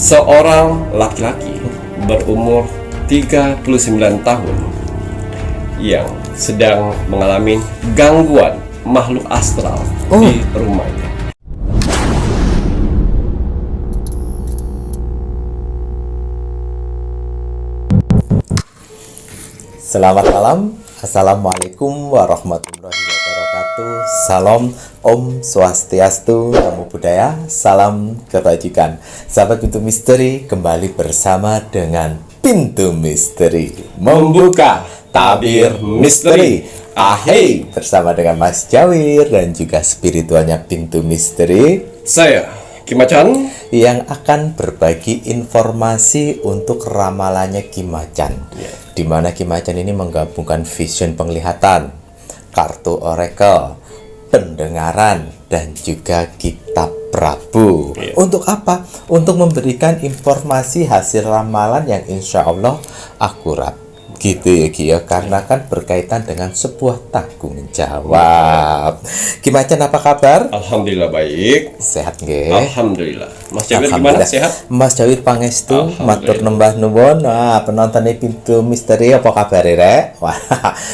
Seorang laki-laki berumur 39 tahun yang sedang mengalami gangguan makhluk astral di rumahnya. Selamat malam, Assalamualaikum warahmatullahi wabarakatuh. Salam Om Swastiastu, Namo Buddhaya, salam kebajikan. Sahabat Pintu Misteri, kembali bersama dengan Pintu Misteri membuka tabir misteri. Ahey, bersama dengan Mas Jawir dan juga spiritualnya Pintu Misteri, Saya Kim Macan, yang akan berbagi informasi untuk ramalannya Kim Macan. Di mana Kim Macan ini menggabungkan vision penglihatan, kartu oracle, pendengaran, dan juga kitab Prabu. Untuk apa? Untuk memberikan informasi hasil ramalan yang insya Allah akurat. Gitu ya Ki ya, karena kan berkaitan dengan sebuah tanggung jawab. Kim Macan apa kabar? alhamdulillah baik. Sehat nggih? Alhamdulillah. Mas Jawir gimana, sehat? Mas Jawir pangestu, matur nembah nuwun. Nah, penonton Pintu Misteri apa kabar rek? Wah,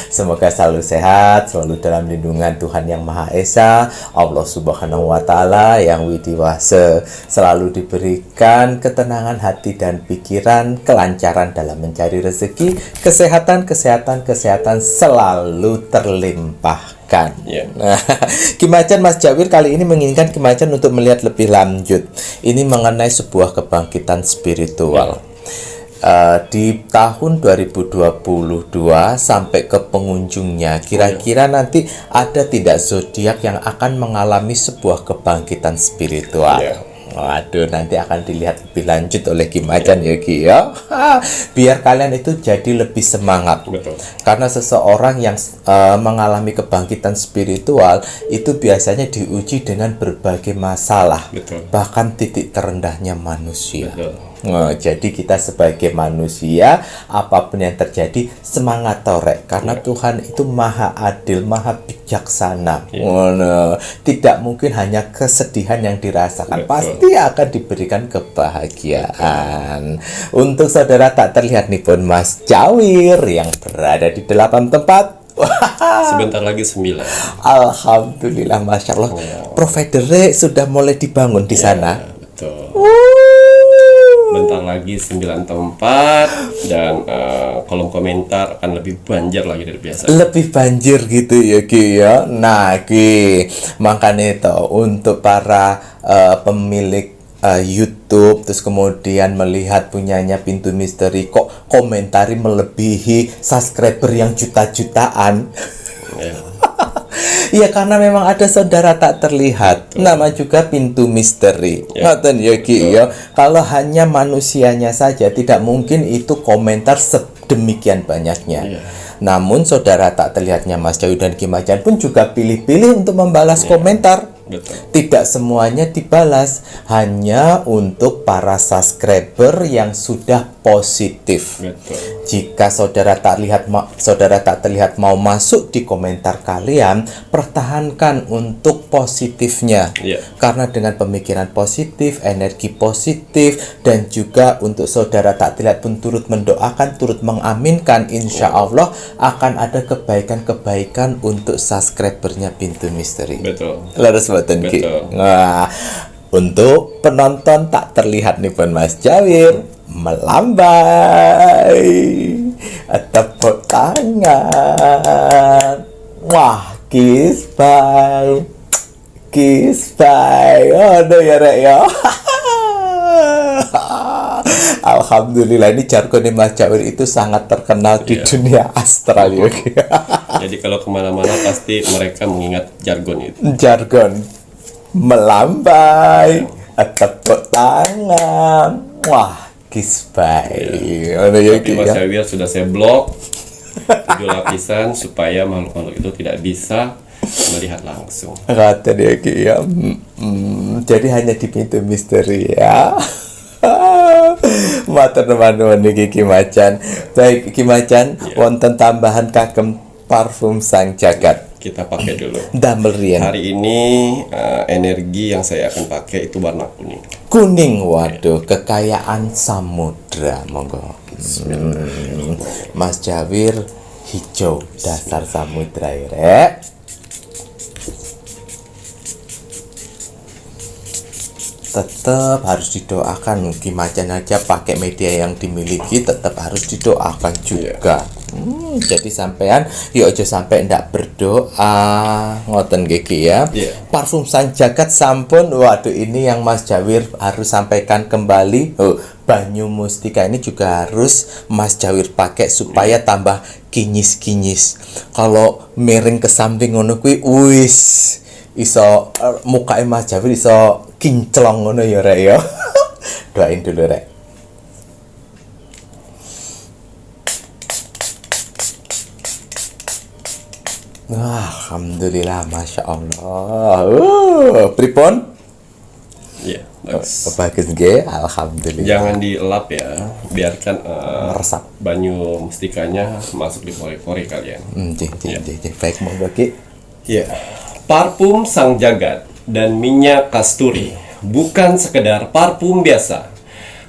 semoga selalu sehat, selalu dalam lindungan Tuhan Yang Maha Esa, Allah Subhanahu wa taala yang widiwase, selalu diberikan ketenangan hati dan pikiran, kelancaran dalam mencari rezeki, kesehatan selalu terlimpahkan. Nah, Kim Macan Mas Jawir kali ini menginginkan Kim Macan untuk melihat lebih lanjut. Ini mengenai sebuah kebangkitan spiritual. Di tahun 2022 sampai ke pengunjungnya, kira-kira nanti ada tidak zodiak yang akan mengalami sebuah kebangkitan spiritual? Waduh, nanti akan dilihat lebih lanjut oleh Kim Macan ya Ki ya. Biar kalian itu jadi lebih semangat. Betul. Karena seseorang yang mengalami kebangkitan spiritual itu biasanya diuji dengan berbagai masalah. Betul. Bahkan titik terendahnya manusia. Betul. Jadi kita sebagai manusia, apapun yang terjadi, semangat torek. Karena Tuhan itu maha adil, maha bijaksana. Tidak mungkin hanya kesedihan yang dirasakan. Betul. Pasti akan diberikan kebahagiaan. Untuk saudara tak terlihat nih pun Mas Jawir yang berada di 8 tempat. Sebentar lagi 9. Alhamdulillah, Masya Allah. Providernya sudah mulai dibangun di sana. Betul. Bentar lagi 9 tempat dan kolom komentar akan lebih banjir lagi dari biasa. Lebih banjir gitu ya Ki ya. Nah Ki, makanya itu untuk para pemilik YouTube terus kemudian melihat punyanya Pintu Misteri kok komentari melebihi subscriber yang juta-jutaan. Ya karena memang ada saudara tak terlihat. Nama juga Pintu Misteri. Ngoten ya Ki ya. Kalau hanya manusianya saja tidak mungkin itu komentar sedemikian banyaknya. Namun saudara tak terlihatnya Mas Jawir dan Kim Macan pun juga pilih-pilih untuk membalas komentar. Betul. Tidak semuanya dibalas, hanya untuk para subscriber yang sudah positif. Betul. Jika saudara tak terlihat mau masuk di komentar kalian, pertahankan untuk positifnya. Karena dengan pemikiran positif, energi positif, dan juga untuk saudara tak terlihat pun turut mendoakan, turut mengaminkan, insya Allah akan ada kebaikan-kebaikan untuk subscribernya Pintu Misteri. Betul. Laras boten Ki. Betul. Nah, untuk penonton tak terlihat nih pun Mas Jawir melambai, tepuk tangan. Wah, kiss bye. Aduh ya rek ya. Alhamdulillah, ini jargon Mas Jawir itu sangat terkenal di dunia astral ya. Jadi kalau kemana-mana pasti mereka mengingat jargon itu. Jargon melambai, tepuk tangan. Wah, kiss bye. Tapi Mas Jawir sudah saya blok 7 lapisan supaya makhluk-makhluk itu tidak bisa melihat langsung. Kata dia Ki ya. Jadi hanya di Pintu Misteri ya. Matur nuwun niki Kim Macan. Baik Kim Macan, wonten tambahan kagem parfum sang jagat. kita pakai dulu. Damel riyen. Hari ini energi yang saya akan pakai itu warna kuning. Kuning, waduh, kekayaan samudra, monggo. Mas Jawir hijau, dasar samudra ya, Rek. Tetap harus didoakan. Kimacan aja pakai media yang dimiliki tetap harus didoakan juga. Jadi sampean yuk aja sampai ndak berdoa ngoten gigi ya. Parfum Sang Jagat sampun. Waduh, ini yang Mas Jawir harus sampaikan kembali. Banyu mustika ini juga harus Mas Jawir pakai supaya tambah kinyis-kinyis. Kalau miring ke samping ngono kuwi wis iso mukae Mas Jawir iso kinclong ngono ya, Rek ya. Doain dulu, Rek. Alhamdulillah, Masya Allah. Pripun? Iya, bagus. Bagus nggih, alhamdulillah. Jangan dielap ya, biarkan Meresap. banyu mustikanya masuk di pori-pori kalian. Baik, monggo Ki. Ya, parfum Sang Jagat dan minyak kasturi bukan sekedar parfum biasa.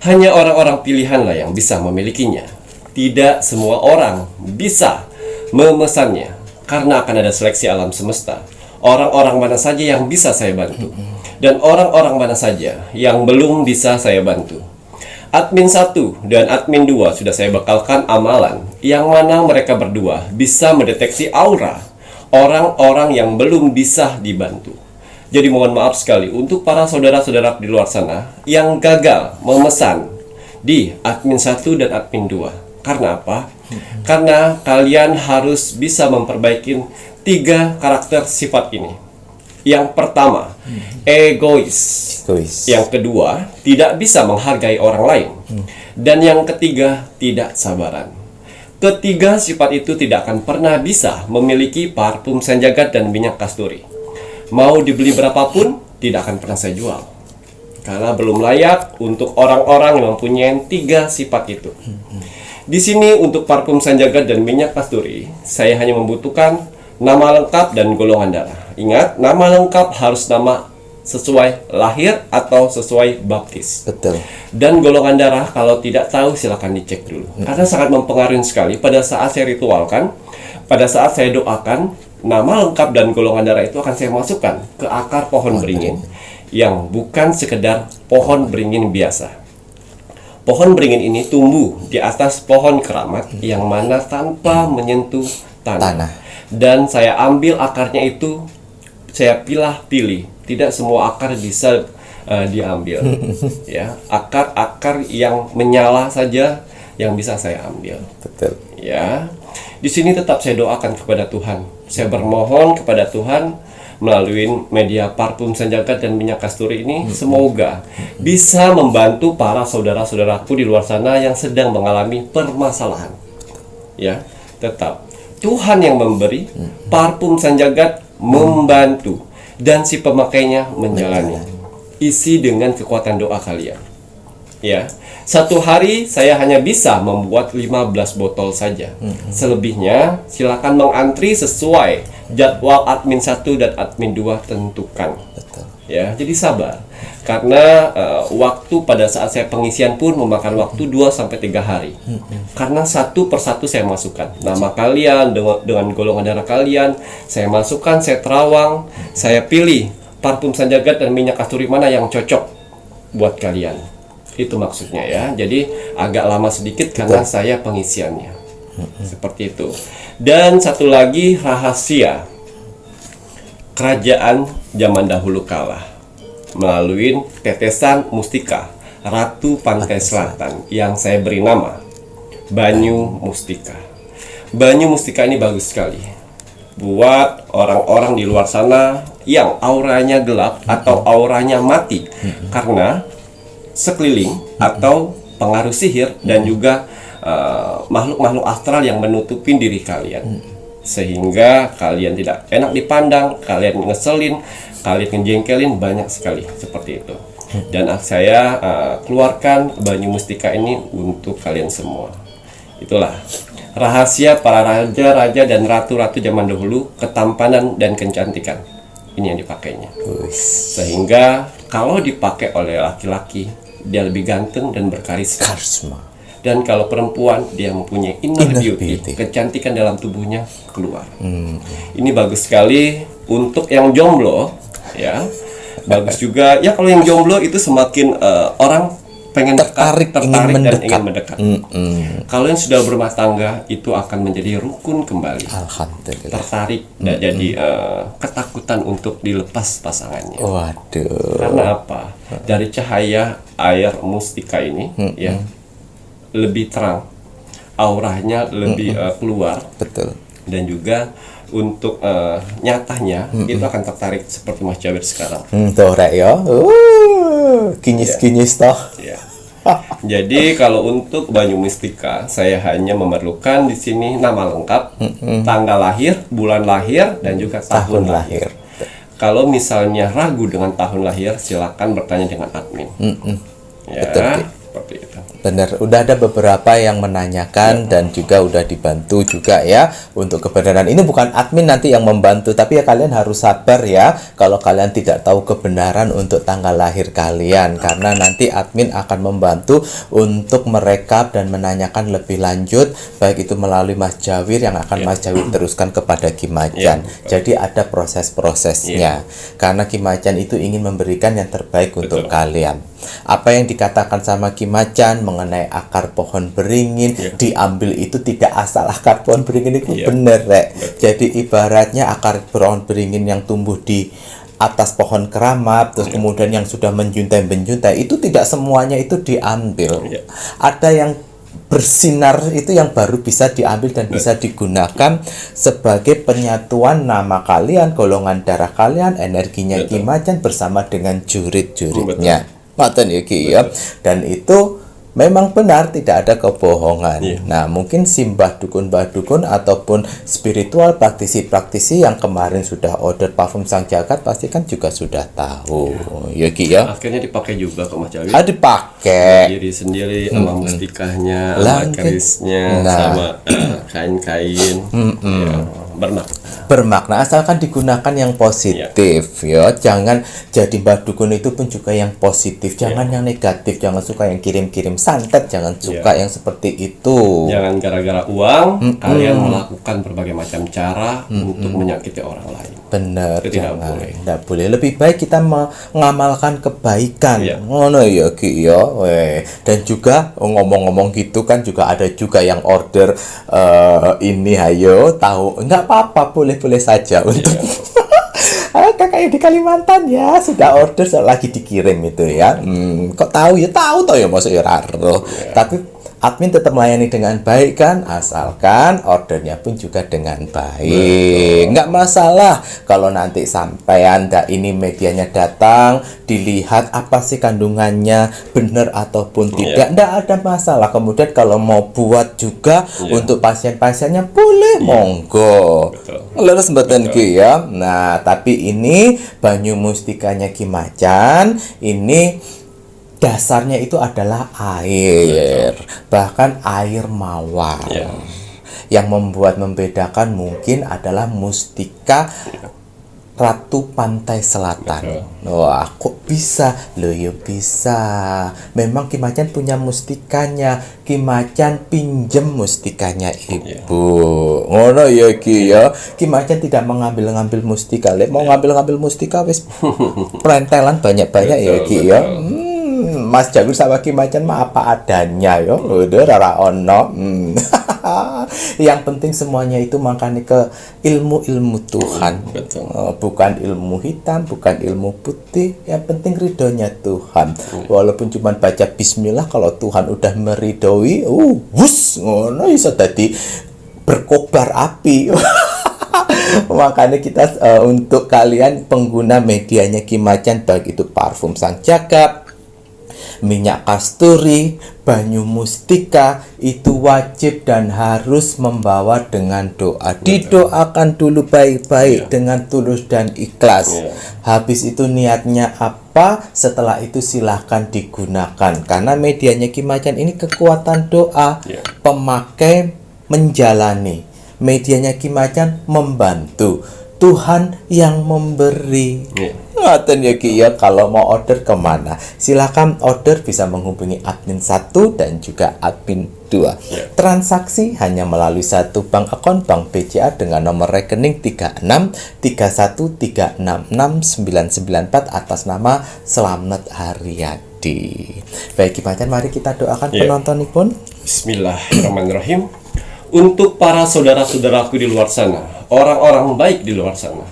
Hanya orang-orang pilihanlah yang bisa memilikinya. Tidak semua orang bisa memesannya karena akan ada seleksi alam semesta. Orang-orang mana saja yang bisa saya bantu dan orang-orang mana saja yang belum bisa saya bantu. Admin 1 dan admin 2 sudah saya bekalkan amalan yang mana mereka berdua bisa mendeteksi aura orang-orang yang belum bisa dibantu. Jadi mohon maaf sekali untuk para saudara-saudara di luar sana yang gagal memesan di admin 1 dan admin 2. Karena apa? Karena kalian harus bisa memperbaiki 3 karakter sifat ini. Yang pertama, egois. Yang kedua, tidak bisa menghargai orang lain. Dan yang ketiga, tidak sabaran. Ketiga sifat itu tidak akan pernah bisa memiliki parfum Sang Jagat dan minyak kasturi. Mau dibeli berapapun, tidak akan pernah saya jual. Karena belum layak untuk orang-orang yang mempunyai 3 sifat itu. Di sini untuk parfum Sang Jagat dan minyak kasturi, saya hanya membutuhkan nama lengkap dan golongan darah. Ingat, nama lengkap harus nama sesuai lahir atau sesuai baptis. Betul. Dan golongan darah kalau tidak tahu silakan dicek dulu. Karena sangat mempengaruhi sekali pada saat saya ritualkan, pada saat saya doakan, nama lengkap dan golongan darah itu akan saya masukkan ke akar pohon beringin yang bukan sekedar pohon beringin biasa. Pohon beringin ini tumbuh di atas pohon keramat yang mana tanpa menyentuh tanah. Dan saya ambil akarnya itu, saya pilih. Tidak semua akar bisa diambil. Ya, akar-akar yang menyala saja yang bisa saya ambil. Betul. Ya. Di sini tetap saya doakan kepada Tuhan. Saya bermohon kepada Tuhan melalui media parfum Sang Jagat dan minyak kasturi ini semoga bisa membantu para saudara-saudaraku di luar sana yang sedang mengalami permasalahan. Ya, tetap Tuhan yang memberi, parfum Sang Jagat membantu dan si pemakainya menjalani. Isi dengan kekuatan doa kalian. Ya, satu hari saya hanya bisa membuat 15 botol saja. Selebihnya silakan mengantri sesuai jadwal admin 1 dan admin 2 tentukan. Betul. Ya, jadi sabar. Karena waktu pada saat saya pengisian pun memakan waktu 2-3 hari. Karena satu persatu saya masukkan nama kalian dengan golongan darah kalian, saya masukkan, saya terawang, saya pilih parfum Sang Jagat dan minyak kasturi mana yang cocok buat kalian. Itu maksudnya ya. Jadi agak lama sedikit karena saya pengisiannya. Seperti itu. Dan satu lagi rahasia kerajaan zaman dahulu kala melalui tetesan mustika Ratu Pantai Selatan yang saya beri nama Banyu Mustika. Banyu Mustika ini bagus sekali buat orang-orang di luar sana yang auranya gelap atau auranya mati karena sekeliling atau pengaruh sihir dan juga makhluk-makhluk astral yang menutupin diri kalian, sehingga kalian tidak enak dipandang, kalian ngeselin, kalian ngejengkelin, banyak sekali seperti itu. Dan saya keluarkan Banyu Mustika ini untuk kalian semua. Itulah rahasia para raja-raja dan ratu-ratu zaman dahulu, ketampanan dan kecantikan. Ini yang dipakainya. Sehingga kalau dipakai oleh laki-laki, dia lebih ganteng dan berkarisma. Karisma. Dan kalau perempuan, dia mempunyai inner beauty, beauty. kecantikan dalam tubuhnya keluar. Ini bagus sekali untuk yang jomblo, ya. Bagus juga ya kalau yang jomblo itu semakin orang pengen Tertarik, dekat, ingin tertarik dan mendekat. ingin mendekat. Kalau yang sudah berumah tangga itu akan menjadi rukun kembali. Alhamdulillah. Tertarik dan jadi ketakutan untuk dilepas pasangannya. Waduh. Karena apa? Dari cahaya air mustika ini ya lebih terang, auranya lebih keluar, Betul. dan juga untuk nyatanya itu akan tertarik seperti Mas Jawir sekarang. Tuh rek ya. Kinyis-kinyis toh. Ya. Jadi kalau untuk Banyu Mustika saya hanya memerlukan di sini nama lengkap, tanggal lahir, bulan lahir, dan juga tahun lahir. Kalau misalnya ragu dengan tahun lahir, silakan bertanya dengan admin. Ya, Betul, seperti itu. Benar, udah ada beberapa yang menanyakan dan juga udah dibantu juga ya untuk kebenaran. Ini bukan admin nanti yang membantu, tapi ya kalian harus sabar ya kalau kalian tidak tahu kebenaran untuk tanggal lahir kalian, karena nanti admin akan membantu untuk merekap dan menanyakan lebih lanjut, baik itu melalui Mas Jawir yang akan Mas Jawir teruskan kepada Ki Macan. Jadi ada proses-prosesnya, karena Ki Macan itu ingin memberikan yang terbaik untuk kalian. Apa yang dikatakan sama Ki Macan mengenai akar pohon beringin diambil itu tidak asal akar pohon beringin itu bener rek. Jadi ibaratnya akar pohon beringin yang tumbuh di atas pohon keramat terus kemudian yang sudah menjuntai itu tidak semuanya itu diambil. Ada yang bersinar itu yang baru bisa diambil dan bisa digunakan sebagai penyatuan nama kalian, golongan darah kalian, energinya Ki Macan bersama dengan jurit-juritnya. Ngoten ya Ki ya. Dan itu memang benar, tidak ada kebohongan. Nah, mungkin simbah dukun-mbah dukun ataupun spiritual praktisi-praktisi yang kemarin sudah order parfum Sang Jagat pasti kan juga sudah tahu. Ya Ki ya. Akhirnya dipakai juga kok Mas Jawir. Dipakai. Diri sendiri sama mustikahnya, sama kerisnya, sama kain-kain. Ya, Bermakna asalkan digunakan yang positif ya. Jangan jadi mbah dukun itu pun juga yang positif, jangan yang negatif, jangan suka yang kirim-kirim santet, jangan suka yang seperti itu. Jangan gara-gara uang kalian melakukan berbagai macam cara untuk menyakiti orang lain. Benar, Itu tidak jangan. boleh. Tidak boleh. Lebih baik kita mengamalkan kebaikan. Ngono ya Ki ya. Dan juga ngomong-ngomong gitu kan juga ada juga yang order ini ayo tahu. Enggak apa-apa, boleh-boleh saja untuk kakak yang di Kalimantan ya sudah order lagi dikirim itu ya. Kok tahu ya, tahu toh ya masuk ya raro. Tapi admin tetap melayani dengan baik kan, asalkan ordernya pun juga dengan baik. Nggak masalah kalau nanti sampean ini medianya datang dilihat apa sih kandungannya benar ataupun tidak, nggak ada masalah. Kemudian kalau mau buat juga untuk pasien-pasiennya boleh, monggo. Lurus mboten Ki ya. Nah, tapi ini Banyu Mustikanya Ki Macan ini dasarnya itu adalah air, bahkan air mawar. Yang membedakan mungkin adalah mustika Ratu Pantai Selatan. Wah, kok bisa? Loh ya bisa. Memang Ki Macan punya mustikanya. Ki Macan pinjem mustikanya ibu. Ngono ya Ki ya. Ki Macan tidak mengambil-ngambil mustika. Mau ngambil-ngambil mustika wis perentelan banyak-banyak ya Ki ya. Mas Jawir sama Ki Macan mah apa adanya ya. Udah rara ono. Yang penting semuanya itu makanya ke ilmu-ilmu Tuhan. Bukan ilmu hitam, bukan ilmu putih. Yang penting ridhonya Tuhan. Walaupun cuma baca bismillah, kalau Tuhan udah meridhoi, wus ngono iso dadi berkobar api. Makanya kita untuk kalian pengguna medianya Ki Macan, baik itu parfum Sang Jagat, minyak kasturi, banyu mustika, itu wajib dan harus membawa dengan doa. Didoakan dulu baik-baik dengan tulus dan ikhlas. Habis itu niatnya apa, setelah itu silahkan digunakan. Karena medianya Ki Macan ini kekuatan doa. pemakai menjalani, medianya Ki Macan membantu, Tuhan yang memberi. Ngaten ya Ki ya, kalau mau order kemana? Silakan order, bisa menghubungi admin 1 dan juga admin 2. Transaksi hanya melalui satu bank akun Bank BCA dengan nomor rekening 3631366994 atas nama Slamet Haryadi. Baik Ki Macan, mari kita doakan penontonipun. Bismillahirrahmanirrahim. Untuk para saudara-saudaraku di luar sana, orang-orang baik di luar sana,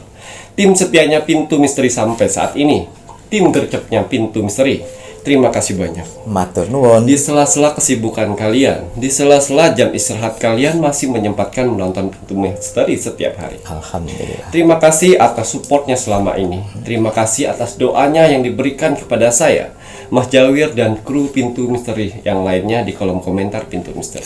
tim setianya Pintu Misteri sampai saat ini, tim gercepnya Pintu Misteri, terima kasih banyak. Matur nuwun. Di sela-sela kesibukan kalian, di sela-sela jam istirahat kalian masih menyempatkan menonton Pintu Misteri setiap hari. Alhamdulillah. Terima kasih atas supportnya selama ini. Terima kasih atas doanya yang diberikan kepada saya, Mas Jawir, dan kru Pintu Misteri yang lainnya di kolom komentar Pintu Misteri.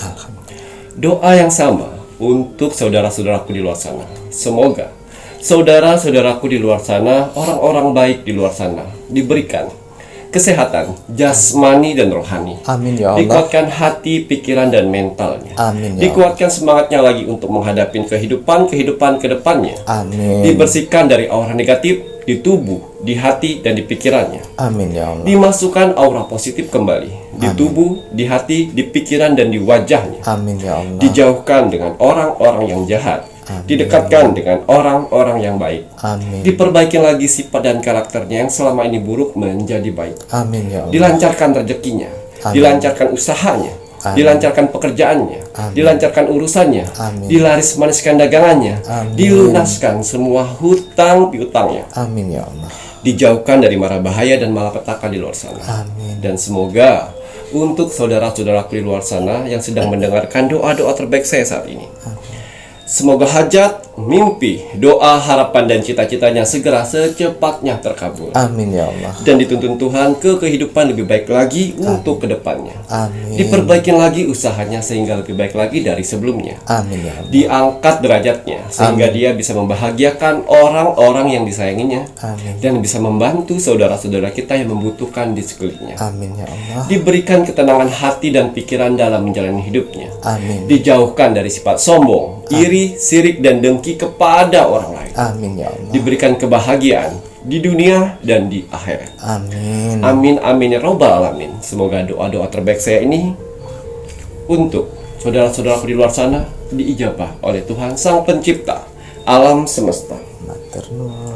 Doa yang sama untuk saudara-saudaraku di luar sana. Semoga saudara-saudaraku di luar sana, orang-orang baik di luar sana, diberikan kesehatan jasmani dan rohani. Amin ya Allah. Dikuatkan hati, pikiran, dan mentalnya. Amin ya Allah. Dikuatkan semangatnya lagi untuk menghadapi kehidupan ke depannya. Amin. Dibersihkan dari aura negatif di tubuh, di hati, dan di pikirannya. Amin ya Allah. Dimasukkan aura positif kembali di tubuh, di hati, di pikiran, dan di wajahnya. Amin ya Allah. Dijauhkan dengan orang-orang yang jahat. Didekatkan dengan orang-orang yang baik. Amin. Diperbaiki lagi sifat dan karakternya yang selama ini buruk menjadi baik. Amin ya Allah. Dilancarkan rezekinya, dilancarkan usahanya, dilancarkan pekerjaannya, dilancarkan urusannya, dilaris-maniskan dagangannya, dilunaskan semua hutang piutangnya. Amin ya Allah. Dijauhkan dari mara bahaya dan malapetaka di luar sana. Amin. Dan semoga untuk saudara-saudaraku di luar sana yang sedang mendengarkan doa-doa terbaik saya saat ini, semoga hajat, mimpi, doa, harapan, dan cita-citanya segera secepatnya terkabul. Amin ya Allah. Dan dituntun Tuhan ke kehidupan lebih baik lagi untuk kedepannya. Amin. Diperbaikin lagi usahanya sehingga lebih baik lagi dari sebelumnya. Amin ya Allah. Diangkat derajatnya sehingga dia bisa membahagiakan orang-orang yang disayanginya. Amin. Dan bisa membantu saudara-saudara kita yang membutuhkan di sekelilingnya. Amin ya Allah. Diberikan ketenangan hati dan pikiran dalam menjalani hidupnya. Amin. Dijauhkan dari sifat sombong, iri, sirik, dan dengki kepada orang lain. Amin ya Allah. Diberikan kebahagiaan di dunia dan di akhirat. Amin. Amin amin ya robbal alamin. Semoga doa-doa terbaik saya ini untuk saudara-saudaraku di luar sana diijabah oleh Tuhan Sang Pencipta alam semesta. Matur nuwun.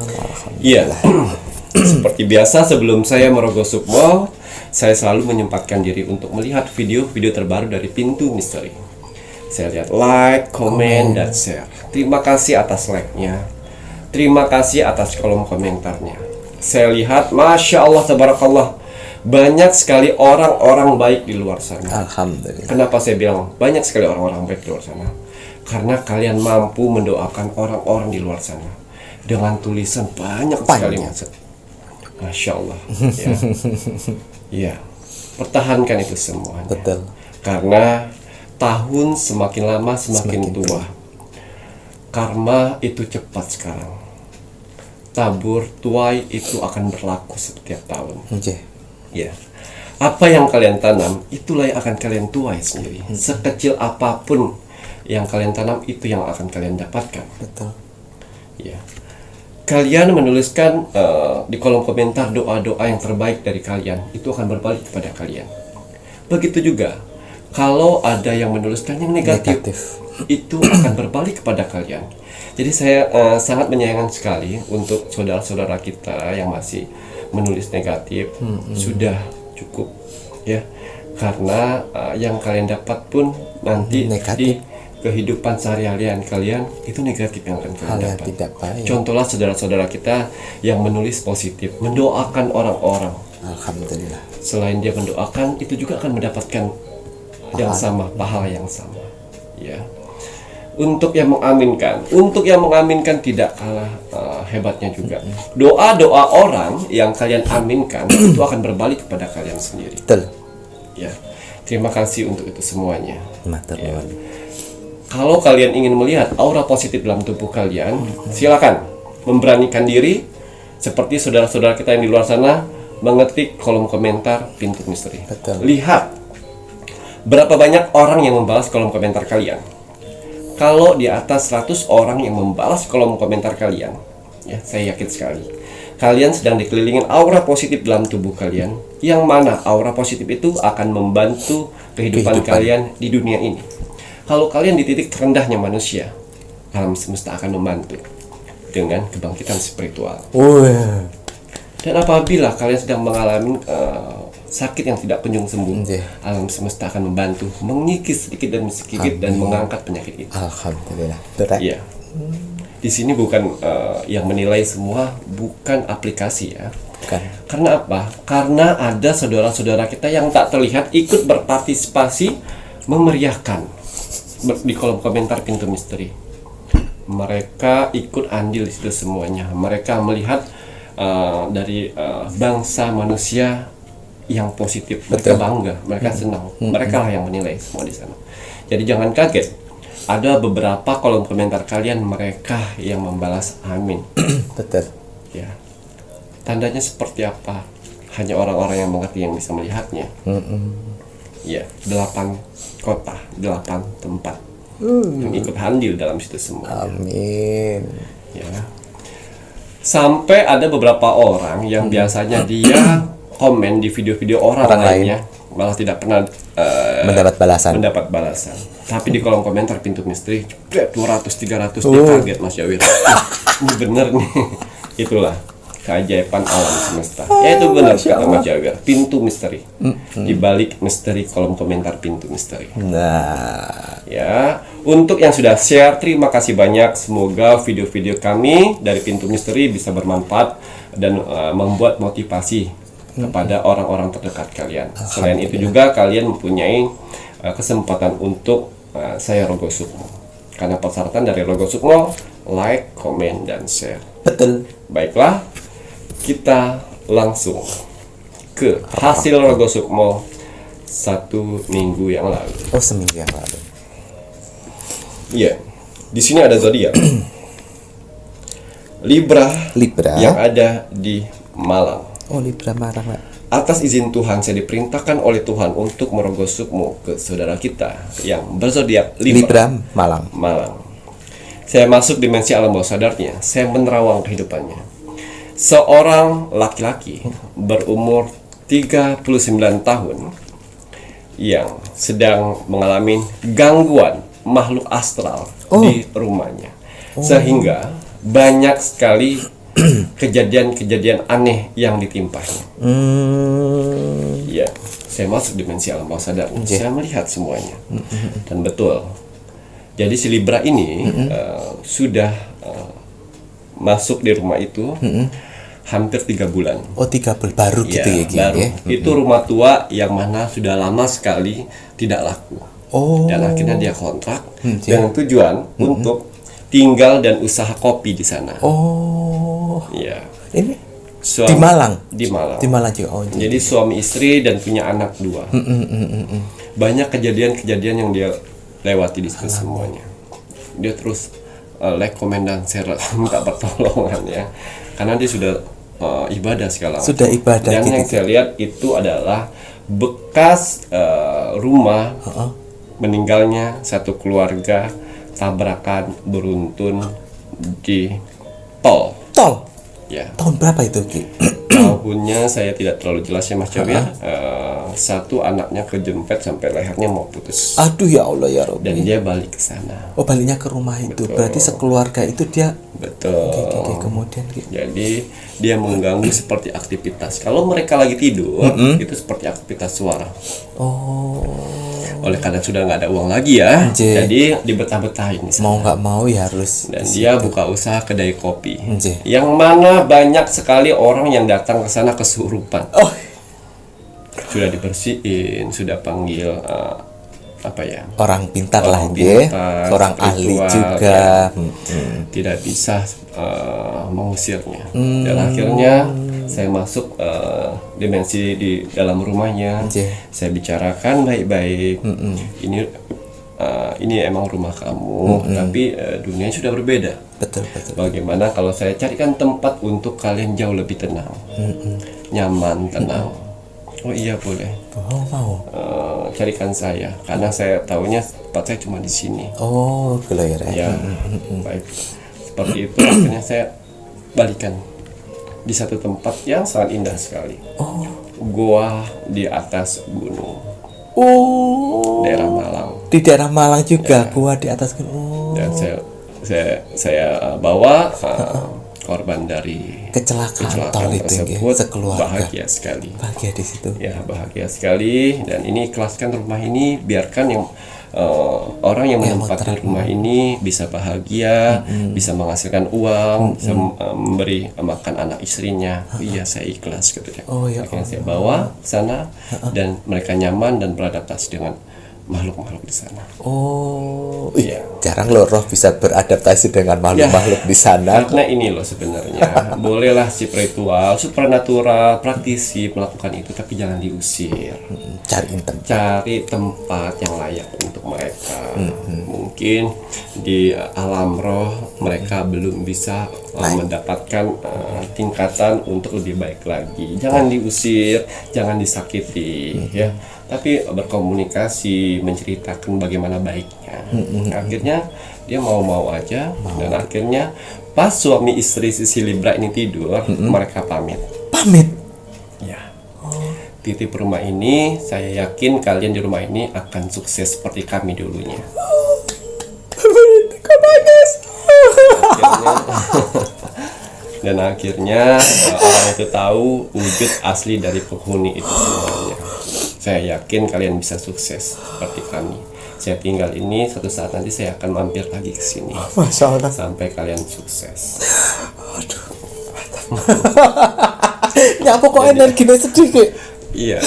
Iya. Seperti biasa sebelum saya merogoh sukmo, saya selalu menyempatkan diri untuk melihat video-video terbaru dari Pintu Misteri. Saya lihat like, komen, dan share. Terima kasih atas like-nya. Terima kasih atas kolom komentarnya. Saya lihat, Masya Allah, Tabarakallah, banyak sekali orang-orang baik di luar sana. Alhamdulillah. Kenapa saya bilang banyak sekali orang-orang baik di luar sana? Karena kalian mampu mendoakan orang-orang di luar sana dengan tulisan banyak sekali. Masya Allah. Ya. Ya. Pertahankan itu semuanya. Betul. Karena tahun semakin lama semakin tua. Karma itu cepat sekarang. Tabur tuai itu akan berlaku setiap tahun. Ya. Apa yang kalian tanam, itulah yang akan kalian tuai sendiri. Sekecil apapun yang kalian tanam, itu yang akan kalian dapatkan. Betul. Ya. Kalian menuliskan di kolom komentar doa-doa yang terbaik dari kalian, itu akan berbalik kepada kalian. Begitu juga kalau ada yang menuliskan yang negatif. Itu akan berbalik kepada kalian. Jadi saya sangat menyayangkan sekali untuk saudara-saudara kita yang masih menulis negatif. Sudah cukup ya, karena yang kalian dapat pun nanti negatif. Di kehidupan sehari-hari kalian itu negatif yang akan kalian dapat. Tidak baik. Contohlah saudara-saudara kita yang menulis positif, mendoakan orang-orang. Alhamdulillah. Selain dia mendoakan, itu juga akan mendapatkan yang sama, pahala yang sama. Ya. Untuk yang mengaminkan tidak kalah hebatnya juga. Doa-doa orang yang kalian aminkan itu akan berbalik kepada kalian sendiri. Betul. Ya. Terima kasih untuk itu semuanya. Matur nuwun. Kalau kalian ingin melihat aura positif dalam tubuh kalian, silakan memberanikan diri seperti saudara-saudara kita yang di luar sana mengetik kolom komentar Pintu Misteri. Betul. Lihat Berapa banyak orang yang membalas kolom komentar kalian? Kalau di atas 100 orang yang membalas kolom komentar kalian, ya, saya yakin sekali kalian sedang dikelilingin aura positif dalam tubuh kalian, yang mana aura positif itu akan membantu kehidupan kalian di dunia ini. Kalau kalian di titik terendahnya manusia, alam semesta akan membantu dengan kebangkitan spiritual. Dan apabila kalian sedang mengalami sakit yang tidak kunjung sembuh, alam semesta akan membantu mengikis sedikit demi sedikit dan mengangkat penyakit itu. Alhamdulillah. Iya. Di sini bukan yang menilai semua, bukan aplikasi ya. Bukan. Karena apa? Karena ada saudara-saudara kita yang tak terlihat ikut berpartisipasi memeriahkan di kolom komentar Pintu Misteri. Mereka ikut andil di situ semuanya. Mereka melihat dari bangsa manusia yang positif. Mereka bangga, mereka senang. Mereka lah yang menilai semua di sana. Jadi jangan kaget. Ada beberapa kolom komentar kalian mereka yang membalas amin. Betul. Ya. Tandanya seperti apa? Hanya orang-orang yang mengerti yang bisa melihatnya. Ya, 8 kota, 8 tempat yang ikut andil dalam situ semua. Amin. Ya. Sampai ada beberapa orang yang biasanya dia komen di video-video orang lainnya, malah tidak pernah mendapat balasan. Tapi di kolom komentar Pintu Misteri 200-300 dia kaget Mas Jawir. Ini bener nih. Itulah keajaiban alam semesta. Ya itu benar kata Mas Jawir. Pintu Misteri. Di balik misteri kolom komentar Pintu Misteri. Nah, ya, untuk yang sudah share terima kasih banyak. Semoga video-video kami dari Pintu Misteri bisa bermanfaat dan membuat motivasi kepada orang-orang terdekat kalian. Selain itu juga kalian mempunyai kesempatan untuk saya Rogo Sukmo. Karena persyaratan dari Rogo Sukmo like, komen, dan share. betul. Baiklah, kita langsung ke hasil Rogo Sukmo 1 minggu yang lalu. Oh, seminggu yang lalu. Iya, di sini ada zodiak Libra yang ada di Malang. Oh, Libra Malang, Pak. Atas izin Tuhan, saya diperintahkan oleh Tuhan untuk merogoh sukmo ke saudara kita yang berzodiak Libra Malang. Saya masuk dimensi alam bawah sadarnya. Saya menerawang kehidupannya. Seorang laki-laki berumur 39 tahun yang sedang mengalami gangguan makhluk astral di rumahnya. Sehingga banyak sekali kejadian-kejadian aneh yang ditimpanya. Ya, saya masuk dimensi alam bawah sadar. Saya melihat semuanya. Dan betul. Jadi si Libra ini sudah masuk di rumah itu hampir 3 bulan. Oh, 3 bulan baru gitu ya, baru. Ya? Itu rumah tua yang mana sudah lama sekali tidak laku. Dan akhirnya dia kontrak dengan tujuan untuk tinggal dan usaha kopi di sana. Iya. Ini di Malang. Di Malang. Di Malang juga. Jadi suami istri dan punya anak 2. Banyak kejadian-kejadian yang dia lewati di situ semuanya. Dia terus like, komen, dan share, minta pertolongan ya. Karena dia sudah ibadah segala. Sudah ibadah. Dan yang saya lihat itu adalah bekas rumah meninggalnya satu keluarga tabrakan beruntun di tol. Ya. Tahun berapa itu, Ki? Tahunnya saya tidak terlalu jelas ya Mas Jawi. Satu anaknya kejepit sampai lehernya mau putus. Aduh, ya Allah ya Rabbi. Dan dia balik ke sana. Oh, baliknya ke rumah itu. Betul. Berarti sekeluarga itu dia. Betul. Kemudian jadi dia mengganggu seperti aktivitas. Kalau mereka lagi tidur, itu seperti aktivitas suara. Oleh karena sudah nggak ada uang lagi ya, jadi dibetah-betahin. Mau nggak mau ya harus. Dan dia buka usaha kedai kopi, yang mana banyak sekali orang yang datang ke sana kesurupan. Sudah dibersihin, sudah panggil orang pintar lah, orang ahli juga. Tidak bisa mengusirnya. Dan akhirnya saya masuk dimensi di dalam rumahnya. Saya bicarakan baik-baik. Ini emang rumah kamu, tapi dunia sudah berbeda. Betul. Bagaimana kalau saya carikan tempat untuk kalian jauh lebih tenang, nyaman, tenang. Oh iya boleh. Oh, mau. Carikan saya karena saya tahunya tempat saya cuma di sini. Oh, gelar Ya, baik. Seperti itu akhirnya saya balikan di satu tempat yang sangat indah sekali. Oh. Gua di atas gunung, Oh. daerah Malang. Di daerah Malang juga, gua di atas gunung. Dan saya bawa korban dari Kecelakaan tol itu tersebut, sekeluarga. bahagia sekali. Bahagia di situ. Ya, bahagia sekali. Dan ini ikhlaskan rumah ini, biarkan yang orang yang menempati rumah ini bisa bahagia, bisa menghasilkan uang, bisa memberi makan anak istrinya. Iya, saya ikhlas gitu ya. Oh, ya Akhirnya saya bawa ke sana dan mereka nyaman dan beradaptasi dengan makhluk-makhluk di sana. Oh, Iya. jarang loh roh bisa beradaptasi dengan makhluk-makhluk di sana. Karena ini loh sebenarnya bolehlah spiritual, supernatural, praktisi melakukan itu, tapi jangan diusir. Cari tempat yang layak untuk mereka. Mungkin di alam roh mereka belum bisa mendapatkan tingkatan untuk lebih baik lagi. Jangan diusir, jangan disakiti, ya. Tapi berkomunikasi, menceritakan bagaimana baiknya. Akhirnya dia mau aja, dan akhirnya pas suami istri si Libra ini tidur, mereka pamit. Ya. Titip rumah ini, saya yakin kalian di rumah ini akan sukses seperti kami dulunya. Dan akhirnya orang itu tahu wujud asli dari penghuni itu semuanya. Saya yakin kalian bisa sukses seperti kami. Saya tinggal ini, suatu saat nanti saya akan mampir lagi ke sini. Masya Allah. Sampai kalian sukses. Aduh, ya kok energinya sedikit. Iya.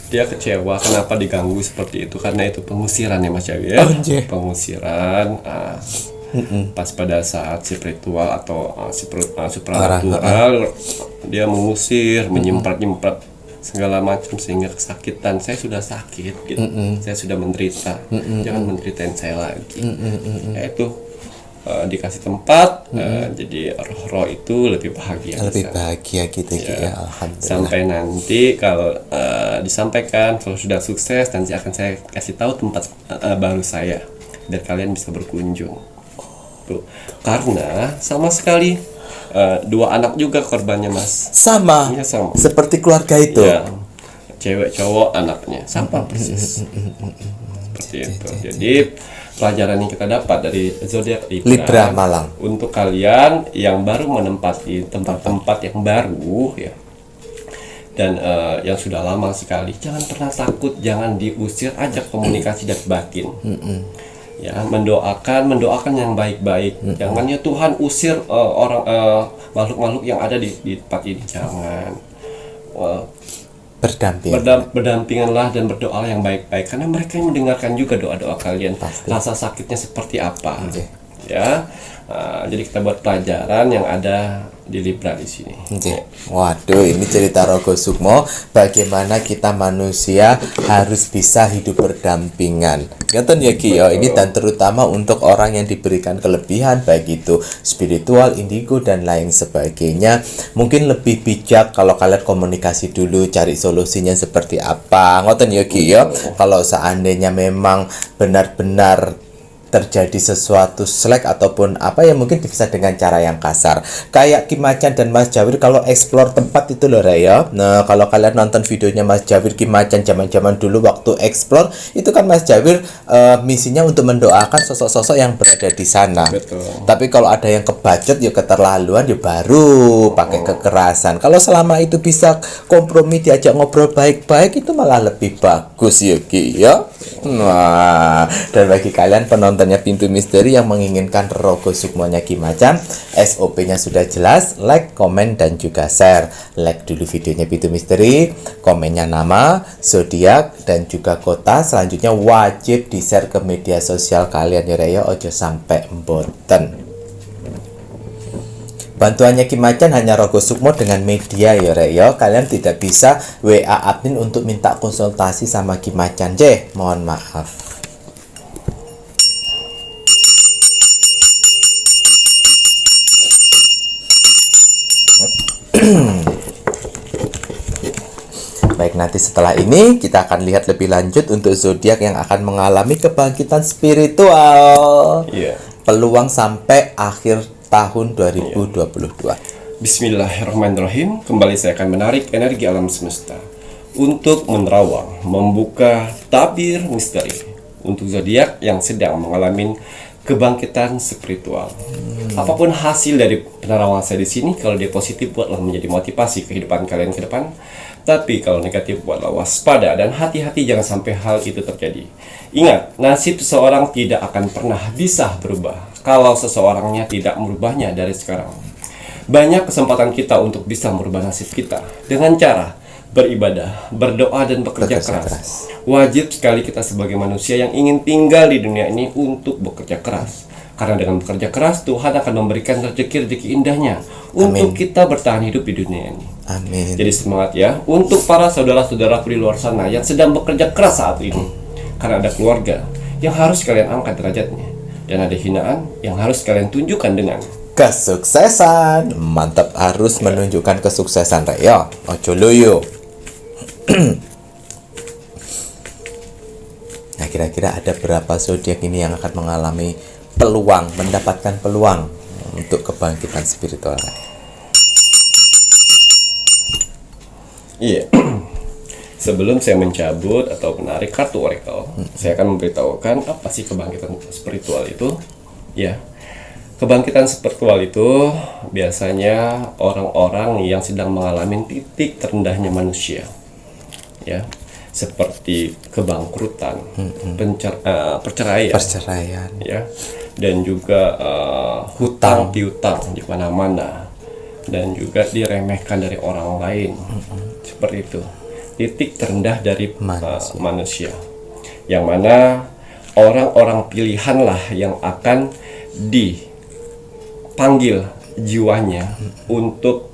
Dia kecewa kenapa diganggu seperti itu, karena itu pengusiran ya Mas Jawi ya. Pengusiran. Pas pada saat spiritual atau supranatural, dia mengusir, menyemprot segala macam sehingga kesakitan. Saya sudah sakit gitu, saya sudah menderita, jangan menderitain saya lagi. Yaitu dikasih tempat, jadi roh itu lebih bahagia gitu ya. Alhamdulillah. Sampai nanti kalau disampaikan kalau sudah sukses, nanti akan saya kasih tahu tempat baru saya biar kalian bisa berkunjung. Tuh. Karena sama sekali dua anak juga korbannya Mas. Sama. Iya, sama. Seperti keluarga itu. Ya, cewek cowok anaknya sama persis. Seperti itu. Jadi pelajaran yang kita dapat dari zodiak Libra Malang. Untuk kalian yang baru menempati tempat-tempat yang baru ya, dan yang sudah lama sekali, jangan pernah takut, jangan diusir, ajak komunikasi dari batin. Ya, mendoakan yang baik-baik. Jangan ya Tuhan usir orang makhluk-makhluk yang ada di tempat ini, jangan. Berdampinganlah dan berdoa yang baik-baik, karena mereka yang mendengarkan juga doa-doa kalian. Pasti. Rasa sakitnya seperti apa. Ya. Jadi kita buat pelajaran yang ada di Libra di sini. Waduh, ini cerita Rogo Sukmo bagaimana kita manusia harus bisa hidup berdampingan. Ngeten ya Ki ya, ini dan terutama untuk orang yang diberikan kelebihan baik itu spiritual, indigo dan lain sebagainya. Mungkin lebih bijak kalau kalian komunikasi dulu, cari solusinya seperti apa. Ngoten ya Ki ya. Kalau seandainya memang benar-benar terjadi sesuatu slack ataupun apa ya, mungkin bisa dengan cara yang kasar. Kayak Kim Macan dan Mas Jawir kalau explore tempat itu loh Raya. Nah, kalau kalian nonton videonya Mas Jawir Kim Macan zaman-zaman dulu waktu explore, itu kan Mas Jawir misinya untuk mendoakan sosok-sosok yang berada di sana. Betul. Tapi kalau ada yang kebacet ya keterlaluan ya baru pakai kekerasan. Kalau selama itu bisa kompromi, diajak ngobrol baik-baik, itu malah lebih bagus ya Ki ya. Nah, dan bagi kalian penontonnya Pintu Misteri yang menginginkan Rogo Sukmonya Ki Macan, SOP-nya sudah jelas, like, komen, dan juga share. Like dulu videonya Pintu Misteri, komennya nama, zodiak, dan juga kota. Selanjutnya wajib di-share ke media sosial kalian ya Raya, ojo sampai mboten. Bantuannya Ki Macan hanya Rogo Sukmo dengan media ya Reo. Kalian tidak bisa WA admin untuk minta konsultasi sama Ki Macan. Mohon maaf. nanti setelah ini kita akan lihat lebih lanjut untuk zodiak yang akan mengalami kebangkitan spiritual. Iya. Peluang sampai akhir tahun 2022. Bismillahirrahmanirrahim. Kembali saya akan menarik energi alam semesta untuk menerawang, membuka tabir misteri untuk zodiak yang sedang mengalami kebangkitan spiritual. Apapun hasil dari penerawangan saya di sini, kalau dia positif buatlah menjadi motivasi kehidupan kalian ke depan. Tapi kalau negatif buatlah waspada dan hati-hati jangan sampai hal itu terjadi. Ingat, nasib seseorang tidak akan pernah bisa berubah kalau seseorangnya tidak merubahnya dari sekarang. Banyak kesempatan kita untuk bisa merubah nasib kita dengan cara beribadah, berdoa, dan bekerja keras. Wajib sekali kita sebagai manusia yang ingin tinggal di dunia ini untuk bekerja keras. Karena dengan bekerja keras, Tuhan akan memberikan rezeki-rezeki indahnya untuk kita bertahan hidup di dunia ini. Amin. Jadi semangat ya untuk para saudara-saudaraku di luar sana yang sedang bekerja keras saat ini. Karena ada keluarga yang harus kalian angkat derajatnya, dan ada hinaan yang harus kalian tunjukkan dengan kesuksesan. Mantap, harus menunjukkan kesuksesan, Rek. Yo, ojo loyo. Nah, kira-kira ada berapa zodiak ini yang akan mengalami peluang, mendapatkan peluang untuk kebangkitan spiritual? Iya. Sebelum saya mencabut atau menarik kartu oracle, saya akan memberitahukan apa sih kebangkitan spiritual itu. Ya. Kebangkitan spiritual itu biasanya orang-orang yang sedang mengalami titik terendahnya manusia. Ya. Seperti kebangkrutan, perceraian, ya, dan juga hutang piutang di mana-mana, dan juga diremehkan dari orang lain, seperti itu. Titik terendah dari manusia, yang mana orang-orang pilihanlah yang akan dipanggil jiwanya untuk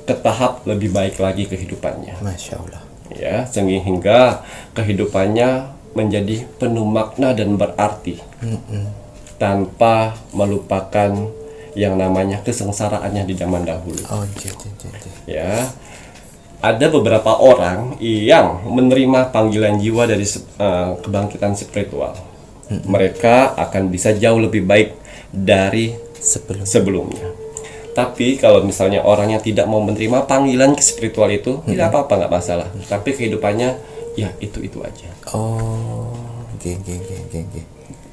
ke tahap lebih baik lagi kehidupannya. Masya Allah. Ya, sehingga kehidupannya menjadi penuh makna dan berarti, tanpa melupakan yang namanya kesengsaraannya di zaman dahulu. Ya, ada beberapa orang yang menerima panggilan jiwa dari kebangkitan spiritual. Mereka akan bisa jauh lebih baik dari sebelumnya. Tapi kalau misalnya orangnya tidak mau menerima panggilan ke spiritual itu, tidak apa-apa, nggak masalah. Tapi kehidupannya ya itu aja. Oh,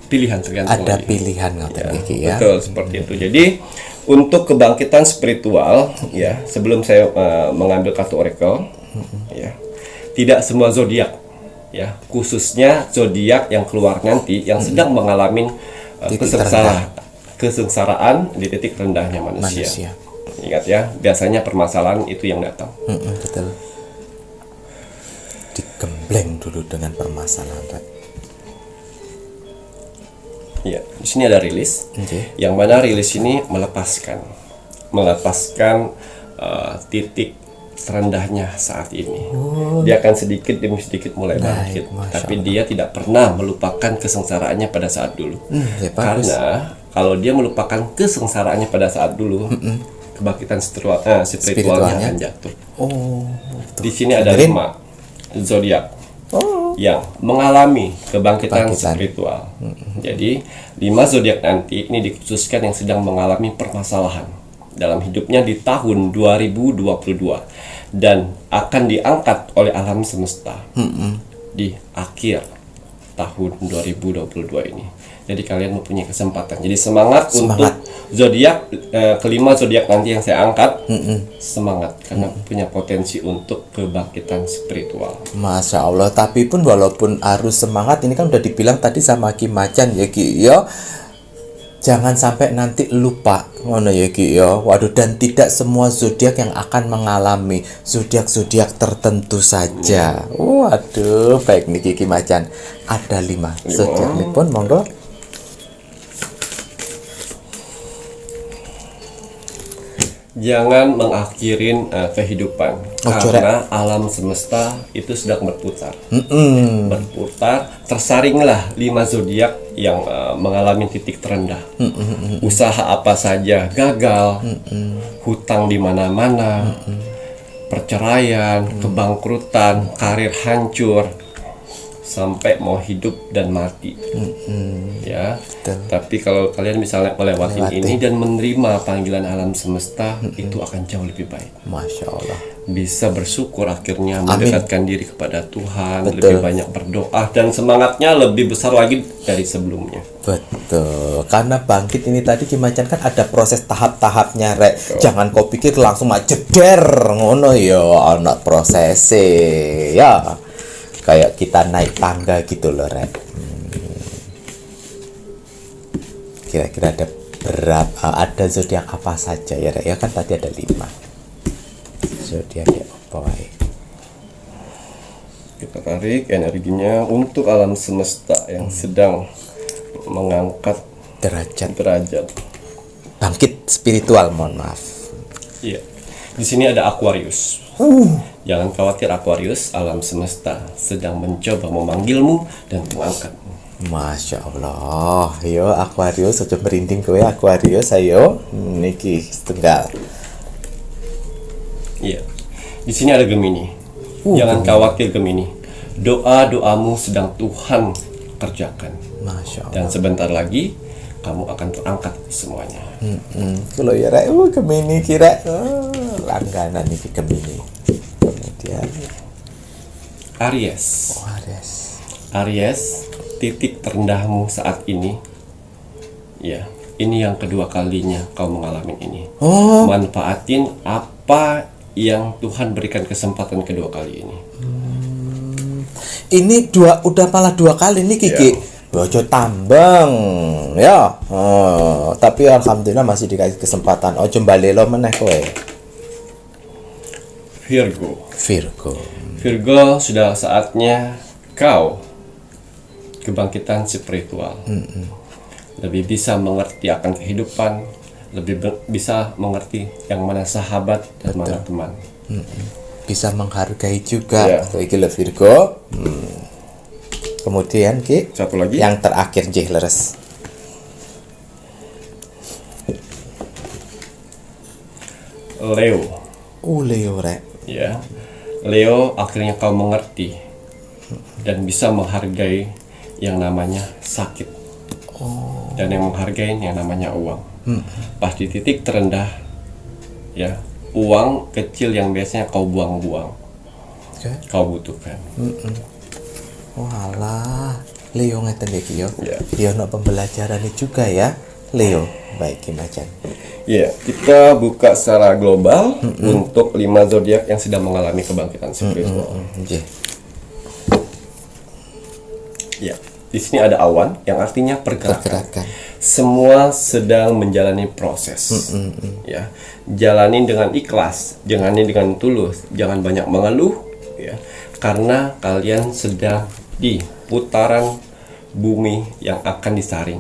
Pilihan tergantung. Ada pilihan ya. Betul, seperti itu. Jadi untuk kebangkitan spiritual, ya, sebelum saya mengambil kartu oracle, ya, tidak semua zodiak, ya, khususnya zodiak yang keluar nanti yang sedang mengalami kesengsaraan di titik rendahnya manusia. Ingat ya, biasanya permasalahan itu yang datang. Betul. Digembleng dulu dengan permasalahan. Ya, di sini ada rilis, yang mana rilis ini melepaskan titik terendahnya saat ini. Dia akan sedikit demi sedikit mulai bangkit, tapi dia tidak pernah melupakan kesengsaraannya pada saat dulu. Karena kalau dia melupakan kesengsaraannya pada saat dulu, kebangkitan spiritualnya akan jatuh. Di sini ada 5 zodiak yang mengalami kebangkitan spiritual. Jadi 5 zodiak nanti ini dikhususkan yang sedang mengalami permasalahan dalam hidupnya di tahun 2022 dan akan diangkat oleh alam semesta di akhir tahun 2022 ini. Jadi kalian mempunyai kesempatan. Jadi semangat. Untuk zodiak kelima zodiak nanti yang saya angkat, semangat karena punya potensi untuk kebangkitan spiritual. Masya Allah. Tapi pun walaupun harus semangat, ini kan udah dibilang tadi sama Ki Macan ya Ki yo. Jangan sampai nanti lupa ngono ya Ki yo. Waduh, dan tidak semua zodiak yang akan mengalami, zodiak-zodiak tertentu saja. Waduh, baik nih Ki Macan. Ada 5 zodiak nih pun, monggo. Jangan mengakhirin kehidupan karena alam semesta itu sedang berputar. Berputar, tersaringlah 5 zodiak yang mengalami titik terendah. Usaha apa saja gagal, hutang di mana-mana, perceraian, kebangkrutan, karir hancur, sampai mau hidup dan mati. Ya. Betul. Tapi kalau kalian misalnya melewati ini dan menerima panggilan alam semesta, itu akan jauh lebih baik. Masya Allah. Bisa bersyukur akhirnya, mendekatkan diri kepada Tuhan, Betul. lebih banyak berdoa, dan semangatnya lebih besar lagi dari sebelumnya. Betul, karena bangkit ini tadi Kimacan kan ada proses tahap-tahapnya, Rek. Jangan kau pikir langsung jeder ngono ya, anak prosesnya ya. Kayak kita naik tangga gitu loh, Rek. Kira-kira ada berapa, ada zodiak apa saja ya, Rek? Ya kan tadi ada 5 zodiak ya, boy. Kita tarik energinya untuk alam semesta yang sedang mengangkat derajat. Bangkit spiritual, mohon maaf. Iya. Di sini ada Aquarius. Jangan khawatir Aquarius, alam semesta sedang mencoba memanggilmu dan mengangkatmu. Masya Allah, yo Aquarius, aja merinding kowe Aquarius, ayo niki setunggal. Iya. Di sini ada Gemini. Jangan khawatir Gemini. Doa-doamu sedang Tuhan kerjakan. Masya Allah. Dan sebentar lagi kamu akan terangkat semuanya. Kalau ya Rek, Gemini kira langganan nih Gemini. Kemudian Aries. Aries. Aries, titik terendahmu saat ini. Ya, ini yang kedua kalinya kau mengalami ini. Manfaatin apa yang Tuhan berikan kesempatan kedua kali ini. Ini udah malah 2 kali nih Kiki. Bojo tambang ya. Tapi alhamdulillah masih dikasih kesempatan. Ojo balelo meneh kowe. Virgo. Virgo. Sudah saatnya kau kebangkitan spiritual. Lebih bisa mengerti akan kehidupan, lebih bisa mengerti yang mana sahabat dan mana teman. Bisa menghargai juga. Ya. Iki lho Virgo. Kemudian Ki, Satu lagi. yang terakhir J leres. Leo. Leo Rek. Ya. Leo, akhirnya kau mengerti dan bisa menghargai yang namanya sakit. Dan yang menghargai yang namanya uang. Pas di titik terendah, ya, uang kecil yang biasanya kau buang-buang, kau butuhkan. Walah, Leo ngeten iki yo. Ya. Yo ono pembelajaran juga ya, Leo. Baik Kimacan. Ya, kita buka secara global untuk 5 zodiak yang sedang mengalami kebangkitan spiritual. Nggih. Ya, di sini ada awan yang artinya pergerakan. Pergerakan. Semua sedang menjalani proses. Ya, jalani dengan ikhlas, jalani dengan tulus, jangan banyak mengeluh, ya, karena kalian sedang di putaran bumi yang akan disaring.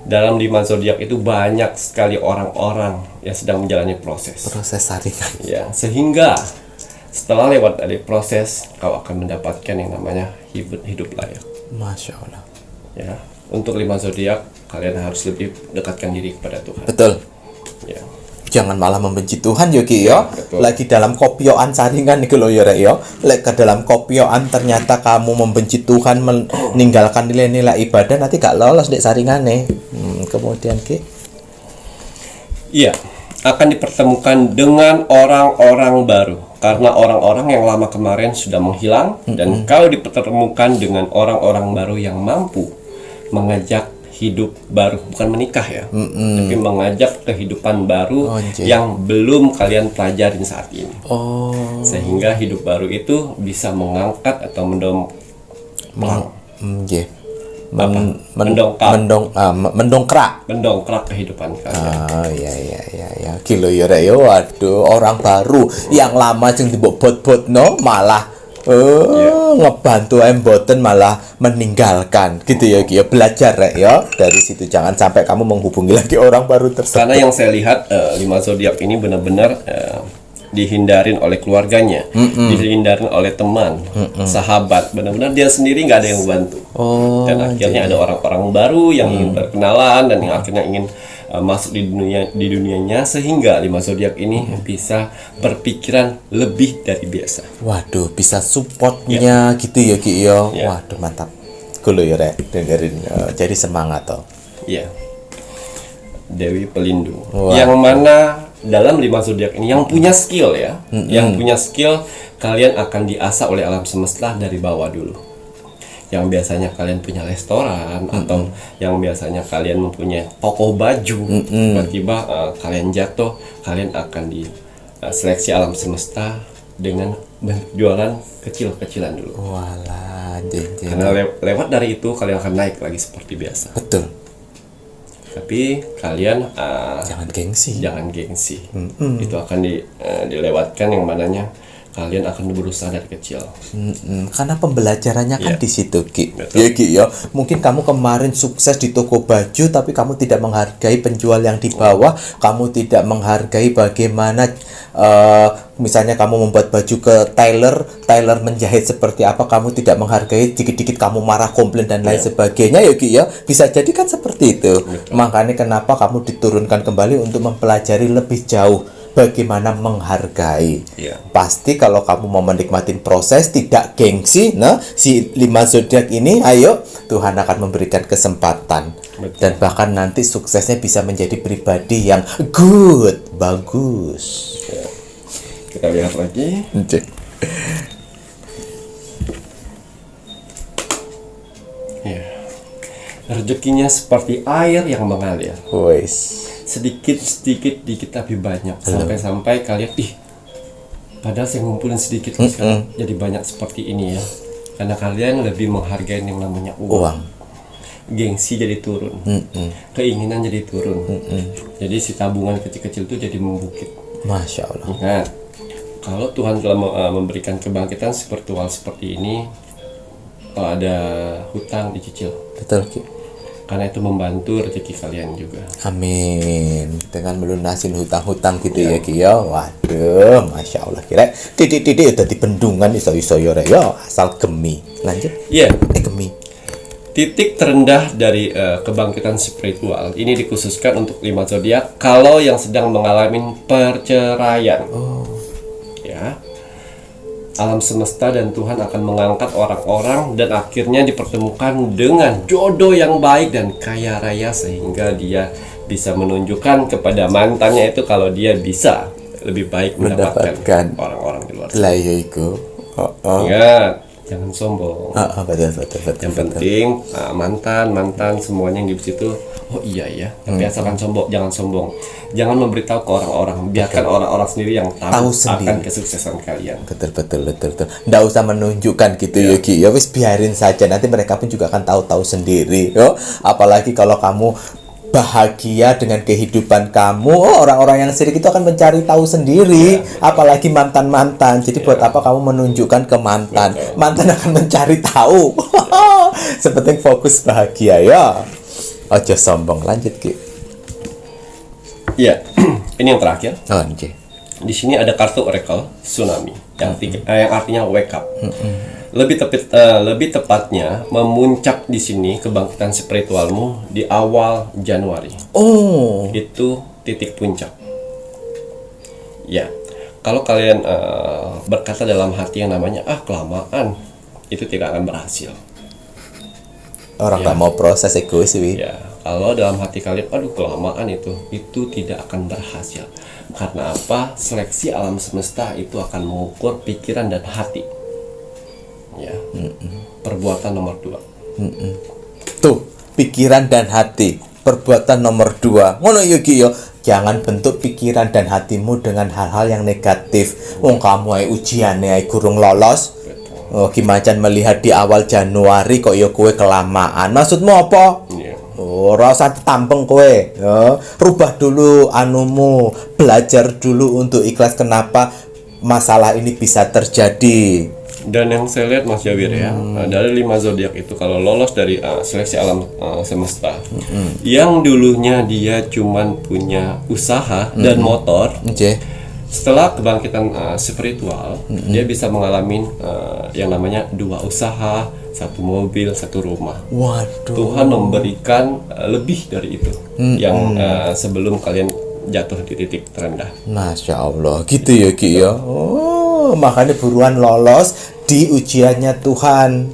Dalam 5 zodiak itu banyak sekali orang-orang yang sedang menjalani proses. Proses saringan. Ya, sehingga setelah lewat dari proses, kau akan mendapatkan yang namanya hidup layak. Masya Allah. Ya, untuk 5 zodiak kalian harus lebih dekatkan diri kepada Tuhan. Betul. Ya. Jangan malah membenci Tuhan yo Ki yo. Betul. Lagi dalam kopioan saringan nih lo yo Rek yo. Lek ke dalam kopioan ternyata kamu membenci Tuhan, meninggalkan nilai-nilai ibadah, nanti gak lolos dek saringane. Kemudian Ki. Iya, akan dipertemukan dengan orang-orang baru. Karena orang-orang yang lama kemarin sudah menghilang, dan kau dipertemukan dengan orang-orang baru yang mampu mengajak hidup baru, bukan menikah ya, tapi mengajak kehidupan baru yang belum kalian pelajarin saat ini. Sehingga hidup baru itu bisa mengangkat atau mendongkrak kehidupan kalian. Iya. Kilo yo Rek yo. Waduh, orang baru yang lama sing dibobot-bot no malah ngebantu mboten malah meninggalkan gitu ya Ki. Belajar Rek ya dari situ, jangan sampai kamu menghubungi lagi orang baru tersebut. Karena yang saya lihat 5 zodiak ini benar-benar dihindarin oleh keluarganya, dihindarin oleh teman, sahabat, benar-benar dia sendiri nggak ada yang membantu. Dan akhirnya ada orang-orang baru yang ingin berkenalan dan yang akhirnya ingin masuk di dunianya, sehingga 5 zodiak ini bisa berpikiran lebih dari biasa. Waduh, bisa supportnya gitu ya Ki yo. Ya. Waduh, mantap. Kulo ya Rek, dengerin. Jadi semangat toh. Iya. Dewi Pelindung. Wah. Yang mana dalam 5 zodiak ini yang punya skill ya. Yang punya skill, kalian akan diasah oleh alam semesta dari bawah dulu. Yang biasanya kalian punya restoran atau yang biasanya kalian mempunyai toko baju, tiba-tiba kalian jatuh, kalian akan diseleksi alam semesta dengan jualan kecil-kecilan dulu. Walah, jeng. Karena lewat dari itu kalian akan naik lagi seperti biasa. Betul. Tapi kalian Jangan gengsi. jangan gengsi. Itu akan dilewatkan, yang mananya kalian akan berusaha dari kecil. Karena pembelajarannya kan Iya. di situ Ki. Betul. Ya Ki ya. Mungkin kamu kemarin sukses di toko baju tapi kamu tidak menghargai penjual yang di bawah, kamu tidak menghargai bagaimana misalnya kamu membuat baju ke tailor menjahit seperti apa, kamu tidak menghargai, dikit-dikit kamu marah, komplain dan lain sebagainya ya Ki ya. Bisa jadi kan seperti itu. Makanya kenapa kamu diturunkan kembali untuk mempelajari lebih jauh bagaimana menghargai. Iya. Pasti kalau kamu mau menikmati proses, tidak gengsi, nah si 5 zodiak ini, ayo Tuhan akan memberikan kesempatan. Betul. Dan bahkan nanti suksesnya bisa menjadi pribadi yang good, bagus. Kita lihat lagi. Ya. Rezekinya seperti air yang mengalir. Wes. Sedikit tapi banyak, sampai kalian padahal saya ngumpulin sedikit sekarang jadi banyak seperti ini ya, karena kalian lebih menghargai yang namanya uang. Gengsi jadi turun, keinginan jadi turun, jadi si tabungan kecil-kecil itu jadi membukit. Masya Allah. Ingat, kalau Tuhan telah memberikan kebangkitan spiritual seperti ini, kalau ada hutang dicicil, Betul Ki. karena itu membantu rezeki kalian juga. Amin. Dengan melunasin hutang-hutang gitu ya Ki ya. Waduh, Masya Allah kira titik-titik udah di bendungan iso-iso ya Rek. Yo, asal gemi. Lanjut. Iya. Gemi. Titik terendah dari kebangkitan spiritual ini dikhususkan untuk 5 zodiak kalau yang sedang mengalami perceraian. Ya. Alam semesta dan Tuhan akan mengangkat orang-orang dan akhirnya dipertemukan dengan jodoh yang baik dan kaya raya, sehingga dia bisa menunjukkan kepada mantannya itu kalau dia bisa lebih baik mendapatkan Mendapatkan. orang-orang di luar sana. Lah ya iku. Ingat, jangan sombong. Betul. Yang penting mantan semuanya yang di situ. Oh iya ya, tapi asalkan jangan sombong. Jangan memberitahu ke orang-orang, biarkan orang-orang sendiri yang tahu sendiri akan kesuksesan kalian. Betul. Nggak usah menunjukkan gitu ya Ki. Ya wis biarin saja, nanti mereka pun juga akan tahu sendiri. Yo, apalagi kalau kamu bahagia dengan kehidupan kamu, orang-orang yang sirik itu akan mencari tahu sendiri, apalagi mantan-mantan. Jadi buat apa kamu menunjukkan ke mantan? Mantan akan mencari tahu. Sepenting fokus bahagia ya. Ojo sombong, lanjut Ki. Iya, ini yang terakhir. Oh, oke. Di sini ada kartu oracle tsunami yang artinya wake up. Lebih tepatnya memuncak di sini kebangkitan spiritualmu di awal Januari. Oh, Itu titik puncak. Ya, kalau kalian berkata dalam hati yang namanya kelamaan, itu tidak akan berhasil. orang nggak mau proses egois wi. Ya, kalau dalam hati kalian, aduh kelamaan itu tidak akan berhasil. Karena apa? Seleksi alam semesta itu akan mengukur pikiran dan hati. Ya, perbuatan nomor 2. Tuh, pikiran dan hati. Perbuatan nomor 2. Ngono yo Ki yo. Jangan bentuk pikiran dan hatimu dengan hal-hal yang negatif. Wong kamu ae ujiane ae gurung lolos. Oh, Kimacan melihat di awal Januari kok yo kowe kelamaan. Maksudmu apa? Iya. Oh, rasa tampeng kowe. Ya, rubah dulu anumu, belajar dulu untuk ikhlas kenapa masalah ini bisa terjadi. Dan yang saya lihat Mas Jawir ya, dari 5 zodiak itu kalau lolos dari seleksi alam semesta, yang dulunya dia cuman punya usaha dan motor, setelah kebangkitan spiritual, dia bisa mengalami yang namanya 2 usaha, satu mobil, satu rumah. Waduh. Tuhan memberikan lebih dari itu yang sebelum kalian jatuh di titik terendah. Masya Allah, gitu ya Ki ya. Oh, makanya buruan lolos di ujiannya Tuhan.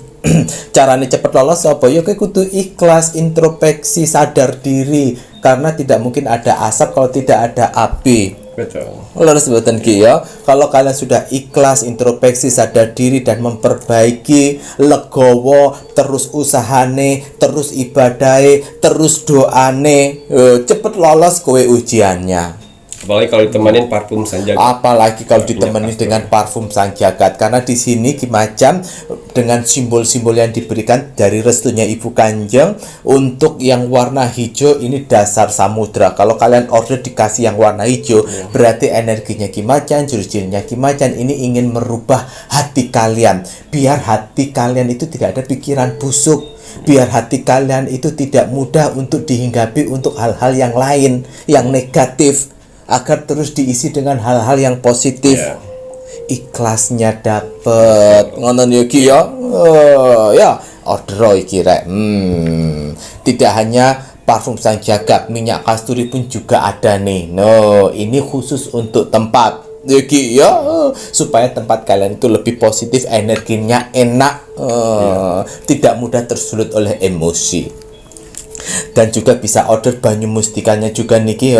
Caranya cepet lolos apa ya? Kayak kudu ikhlas, introspeksi, sadar diri. Karena tidak mungkin ada asap kalau tidak ada api. Betul. Lurus mboten Ki ya. Kalau kalian sudah ikhlas, introspeksi, sadar diri dan memperbaiki, legowo, terus usahane, terus ibadahe, terus doane, cepet lolos kowe ujiannya. Apalagi kalau ditemenin parfum Sanjagat. Apalagi kalau ditemani dengan parfum Sang Jagat, karena di sini Ki Macan dengan simbol-simbol yang diberikan dari restunya Ibu Kanjeng. Untuk yang warna hijau ini dasar samudra. Kalau kalian order dikasih yang warna hijau, berarti energinya Ki Macan, jurus-jurusnya Ki Macan ini ingin merubah hati kalian, biar hati kalian itu tidak ada pikiran busuk, biar hati kalian itu tidak mudah untuk dihinggapi untuk hal-hal yang lain, yang negatif, agar terus diisi dengan hal-hal yang positif. Ikhlasnya dapet ngono ya Ki ya. Ya order iki rek. Tidak hanya parfum Sang Jagat, minyak kasturi pun juga ada nih. No, ini khusus untuk tempat ya Ki ya, supaya tempat kalian itu lebih positif, energinya enak, tidak mudah tersulut oleh emosi. Dan juga bisa order banyu mustikanya juga niki,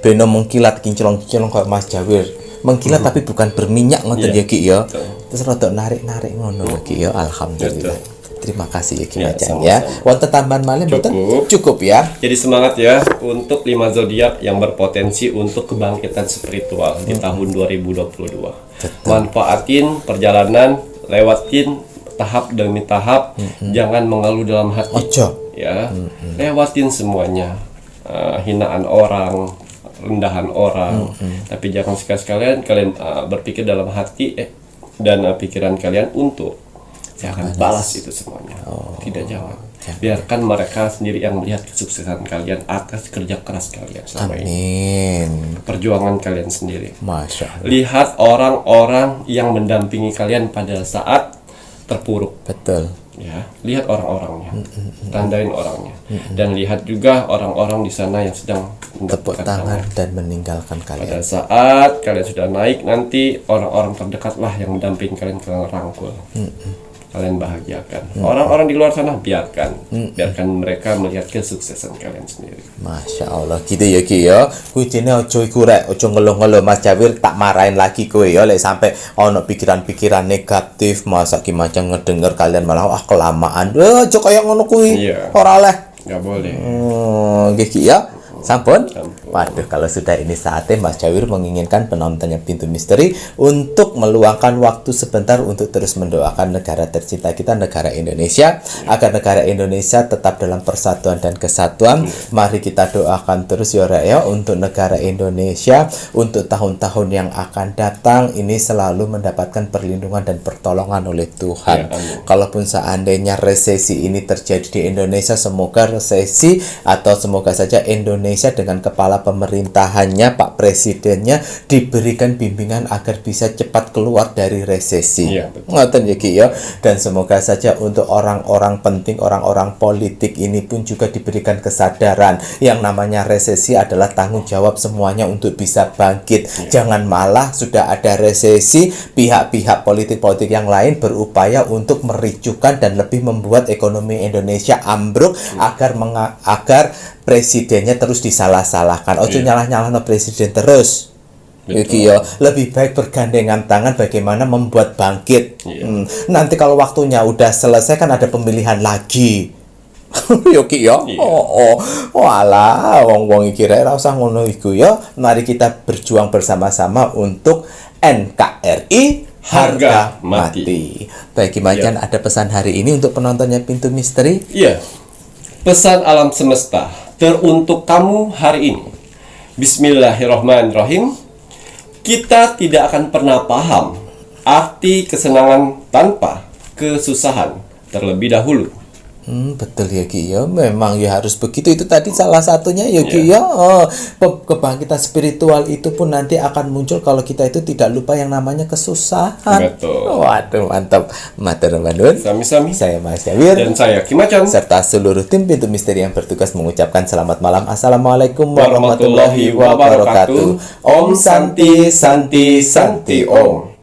beno mengkilat kinclong-kinclong kayak Mas Jawir. Mengkilat tapi bukan berminyak ngoten ya Ki ya. Terus rada narik-narik ngono ya Ki ya. Alhamdulillah. Terima kasih ya Ki Macan ya. Wonten tambahan malih mboten? Cukup ya. Jadi semangat ya untuk 5 zodiak yang berpotensi untuk kebangkitan spiritual di tahun 2022. Manfaatin perjalanan, lewatin tahap demi tahap, jangan mengeluh dalam hati. Ojo. Ya, lewatin semuanya, hinaan orang, rendahan orang, tapi jangan sekali-sekalian kalian berpikir dalam hati dan pikiran kalian untuk saya akan balas itu semuanya. Tidak, jangan. Biarkan mereka sendiri yang melihat kesuksesan kalian atas kerja keras kalian selama ini. Perjuangan kalian sendiri. Masya Allah. Lihat orang-orang yang mendampingi kalian pada saat terpuruk. Betul. Ya, lihat orang-orangnya, tandain orangnya, dan lihat juga orang-orang di sana yang sedang tepuk tangan dan meninggalkan Pada kalian. saat kalian sudah naik, nanti orang-orang terdekatlah yang mendampingi kalian rangkul. Kalian bahagiakan. Orang-orang di luar sana biarkan mereka melihat kesuksesan kalian sendiri. Masya Allah, gitu ya Ki ya. Kucine ojo iku rek, ojo ngeluh-ngeluh Mas Jawir, tak marahin lagi kowe ya lek sampai ono pikiran-pikiran negatif, masa Ki Macan ngedenger kalian malah kelamaan. Ojo kaya ngono kuwi. Ora oleh. Enggak boleh. Nggih Ki ya. Sampun? Waduh, kalau sudah ini saatnya Mas Jawir menginginkan penontonnya Pintu Misteri untuk meluangkan waktu sebentar untuk terus mendoakan negara tercinta kita, negara Indonesia, agar negara Indonesia tetap dalam persatuan dan kesatuan. Mari kita doakan terus ya Rek ya, untuk negara Indonesia, untuk tahun-tahun yang akan datang ini selalu mendapatkan perlindungan dan pertolongan oleh Tuhan. Kalaupun seandainya resesi ini terjadi di Indonesia, semoga resesi atau semoga saja Indonesia dengan kepala pemerintahannya, Pak Presidennya diberikan bimbingan agar bisa cepat keluar dari resesi. Ngoten ya Ki ya. Dan semoga saja untuk orang-orang penting, orang-orang politik ini pun juga diberikan kesadaran yang namanya resesi adalah tanggung jawab semuanya untuk bisa bangkit. Jangan malah sudah ada resesi, pihak-pihak politik-politik yang lain berupaya untuk mericukan dan lebih membuat ekonomi Indonesia ambruk agar presidennya terus disalah-salahkan. Ojo nyalah-nyalahno presiden terus. Iki ya, lebih baik bergandengan tangan bagaimana membuat bangkit. Nanti kalau waktunya udah selesai kan ada pemilihan lagi. Yo Ki ya. Alah, wong-wong iki rek ora usah ngono iku ya. Mari kita berjuang bersama-sama untuk NKRI harga mati. Baik Ki Macan, ada pesan hari ini untuk penontonnya Pintu Misteri? Iya. Pesan alam semesta teruntuk kamu hari ini. Bismillahirrahmanirrahim. Kita tidak akan pernah paham arti kesenangan tanpa kesusahan terlebih dahulu. Betul ya Ki ya, memang ya harus begitu. Itu tadi salah satunya ya Ki ya. Kebangkitan spiritual itu pun nanti akan muncul kalau kita itu tidak lupa yang namanya kesusahan. Betul. Waduh, mantap. Matur nuwun. Sami-sami. Saya Mas Jawir Dan saya Kim Acan. serta seluruh tim Pintu Misteri yang bertugas mengucapkan selamat malam. Assalamualaikum warahmatullahi wabarakatuh. Om Santi Santi Santi Om.